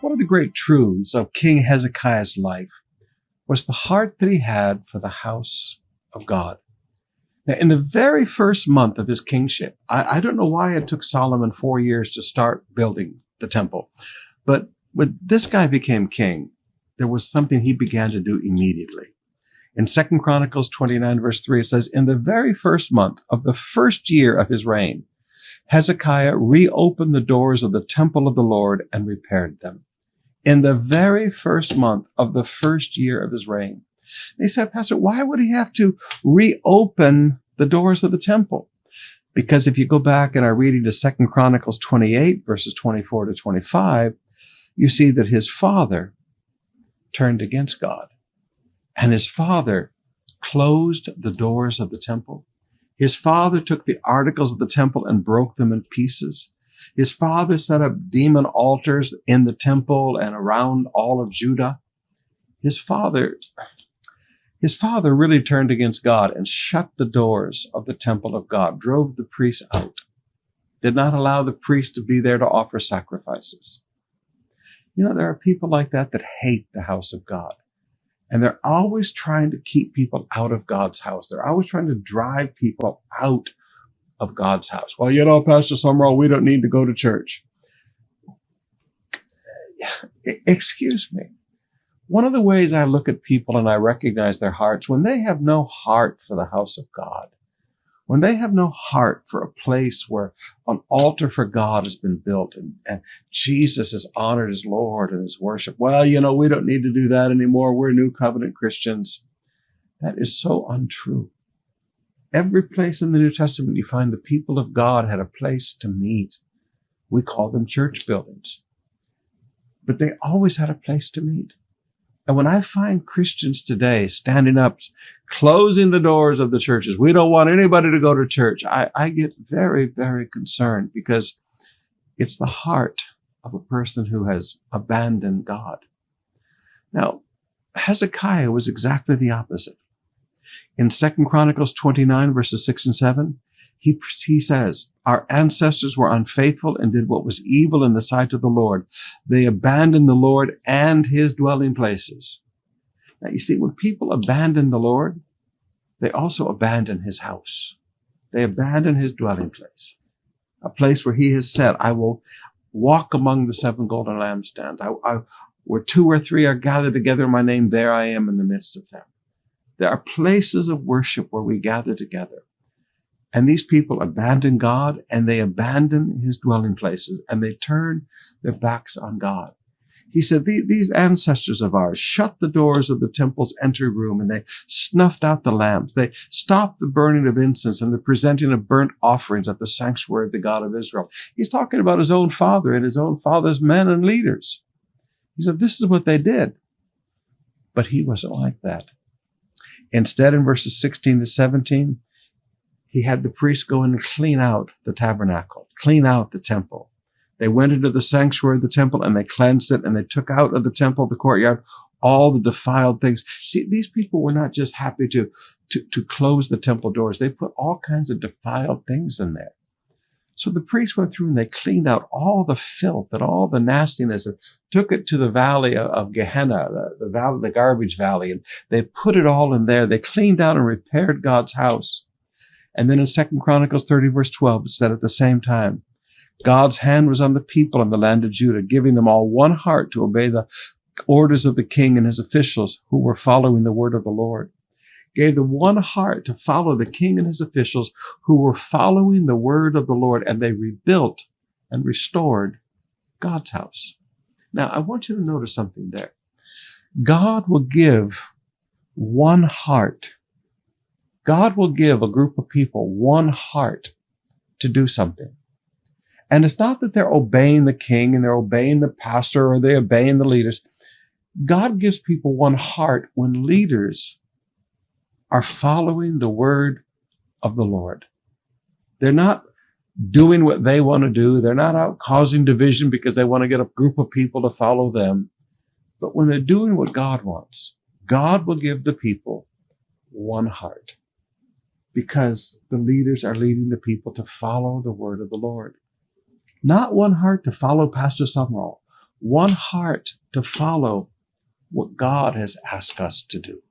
One of the great truths of King Hezekiah's life was the heart that he had for the house of God. Now, in the very first month of his kingship, I don't know why it took Solomon 4 years to start building the temple, but when this guy became king, there was something he began to do immediately. In 2 Chronicles 29, verse 3, it says, "In the very first month of the first year of his reign, Hezekiah reopened the doors of the temple of the Lord and repaired them." In the very first month of the first year of his reign. They said, "Pastor, why would he have to reopen the doors of the temple?" Because if you go back in our reading to 2 Chronicles 28, verses 24 to 25, you see that his father turned against God. And his father closed the doors of the temple. His father took the articles of the temple and broke them in pieces. His father set up demon altars in the temple and around all of Judah. His father really turned against God and shut the doors of the temple of God, drove the priests out, did not allow the priests to be there to offer sacrifices. You know, there are people like that hate the house of God. And they're always trying to keep people out of God's house. They're always trying to drive people out of God's house. Well, you know, Pastor Sumrall, we don't need to go to church. Excuse me. One of the ways I look at people and I recognize their hearts, when they have no heart for the house of God, when they have no heart for a place where an altar for God has been built and Jesus is honored as Lord and is worshiped. Well, you know, we don't need to do that anymore. We're New Covenant Christians. That is so untrue. Every place in the New Testament you find the people of God had a place to meet. We call them church buildings. But they always had a place to meet. And when I find Christians today standing up, closing the doors of the churches, we don't want anybody to go to church, I get very, very concerned because it's the heart of a person who has abandoned God. Now, Hezekiah was exactly the opposite. In 2 Chronicles 29, verses 6 and 7, he says, "Our ancestors were unfaithful and did what was evil in the sight of the Lord. They abandoned the Lord and his dwelling places." Now, you see, when people abandon the Lord, they also abandon his house. They abandon his dwelling place, a place where he has said, "I will walk among the 7 golden lampstands. Where 2 or 3 are gathered together in my name, there I am in the midst of them." There are places of worship where we gather together. And these people abandon God and they abandon his dwelling places and they turn their backs on God. He said, these ancestors of ours shut the doors of the temple's entry room and they snuffed out the lamps. They stopped the burning of incense and the presenting of burnt offerings at the sanctuary of the God of Israel. He's talking about his own father and his own father's men and leaders. He said, this is what they did. But he wasn't like that. Instead, in verses 16 to 17, he had the priests go in and clean out the tabernacle, clean out the temple. They went into the sanctuary of the temple and they cleansed it and they took out of the temple, the courtyard, all the defiled things. See, these people were not just happy to close the temple doors. They put all kinds of defiled things in there. So the priests went through and they cleaned out all the filth and all the nastiness and took it to the valley of Gehenna, the garbage valley, and they put it all in there. They cleaned out and repaired God's house. And then in 2 Chronicles 30, verse 12, it said at the same time, God's hand was on the people in the land of Judah, giving them all one heart to obey the orders of the king and his officials who were following the word of the Lord. Gave them one heart to follow the king and his officials who were following the word of the Lord, and they rebuilt and restored God's house. Now, I want you to notice something there. God will give one heart. God will give a group of people one heart to do something. And it's not that they're obeying the king and they're obeying the pastor or they're obeying the leaders. God gives people one heart when leaders are following the word of the Lord. They're not doing what they want to do. They're not out causing division because they want to get a group of people to follow them. But when they're doing what God wants, God will give the people one heart because the leaders are leading the people to follow the word of the Lord. Not one heart to follow Pastor Sumrall, one heart to follow what God has asked us to do.